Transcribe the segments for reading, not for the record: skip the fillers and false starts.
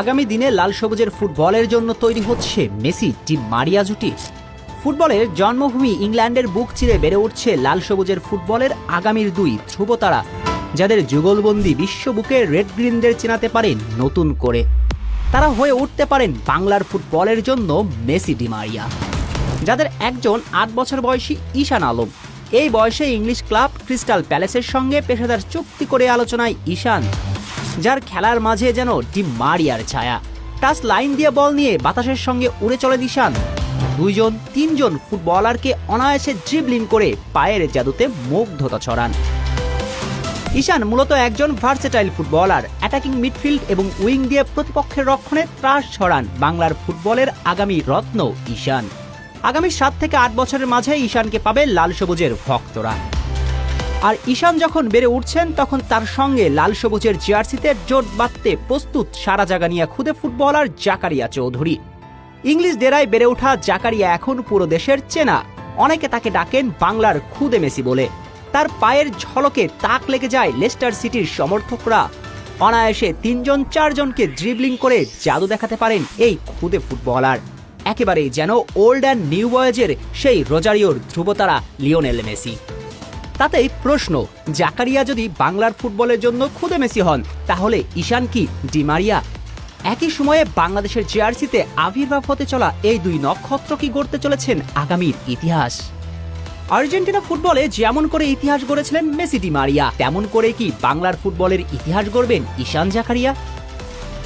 আগামী দিনে লাল সবুজের ফুটবলের জন্য তৈরি হচ্ছে মেসি ডি মারিয়া জুটি। ফুটবলের জন্মভূমি ইংল্যান্ডের বুক চিরে বেড়ে উঠছে লাল সবুজের ফুটবলের আগামীর দুই ধ্রুবতারা, যাদের যুগলবন্দি বিশ্ব বুকে রেড গ্রিনদের চেনাতে পারেন নতুন করে। তারা হয়ে উঠতে পারেন বাংলার ফুটবলের জন্য মেসি ডি মারিয়া, যাদের একজন ৮ বছর বয়সী ঈশান আলম। এই বয়সে ইংলিশ ক্লাব ক্রিস্টাল প্যালেসের সঙ্গে পেশাদার চুক্তি করে আলোচনায় ঈশান, যার খেলার মাঝে যেন ডি মারিয়ার ছায়া। টাচ লাইন দিয়ে বল নিয়ে বাতাসের সঙ্গে উড়ে চলে ঈশান, ২-৩জন ফুটবলারকে অনায়াসে ড্রিবলিং করে পায়ের জাদুতে মুগ্ধতা ছড়ান। ঈশান মূলত একজন ভার্সেটাইল ফুটবলার, অ্যাটাকিং মিডফিল্ড এবং উইং দিয়ে প্রতিপক্ষের রক্ষণে ত্রাস ছড়ান বাংলার ফুটবলের আগামী রত্ন ঈশান। আগামী ৭ থেকে ৮ বছরের মাঝে ঈশানকে পাবে লাল সবুজের ভক্তরা। আর ঈশান যখন বেড়ে উঠছেন, তখন তার সঙ্গে লাল সবুজের জার্সিতে জোট বাঁধতে প্রস্তুত সারা জাগানিয়া খুদে ফুটবলার জাকারিয়া চৌধুরী। ইংলিশ ডেরায় বেড়ে ওঠা জাকারিয়া এখন পুরো দেশের চেনা। অনেকে তাকে ডাকেন বাংলার খুদে মেসি বলে। তার পায়ের ঝলকে তাক লেগে যায় লেস্টার সিটির সমর্থকরা। অনায়াসে ৩-৪জনকে ড্রিবলিং করে জাদু দেখাতে পারেন এই খুদে ফুটবলার। একেবারেই যেন ওল্ড অ্যান্ড নিউ বয়েজের সেই রোজারিওর ধ্রুবতারা লিওনেল মেসি। তাতেই প্রশ্ন, জাকারিয়া যদি বাংলার ফুটবলের জন্য খুদে মেসি হন, তাহলে ঈশান কি ডি মারিয়া? একই সময়ে বাংলাদেশের জার্সিতে আবির্ভাব হতে চলা এই দুই নক্ষত্র কি গড়তে চলেছেন আগামীর ইতিহাস? আর্জেন্টিনা ফুটবলে যেমন করে ইতিহাস গড়েছিলেন মেসি ডি মারিয়া, তেমন করে কি বাংলার ফুটবলের ইতিহাস গড়বেন ঈশান জাকারিয়া?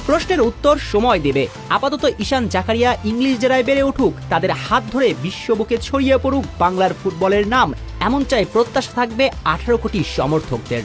প্রশ্নের উত্তর সময় দেবে। আপাতত ঈশান জাকারিয়া ইংলিশ ডেরায় বেড়ে উঠুক, তাদের হাত ধরে বিশ্ববুকে ছড়িয়ে পড়ুক বাংলার ফুটবলের নাম, এমন চাই প্রত্যাশা থাকবে ১৮ কোটি সমর্থকদের।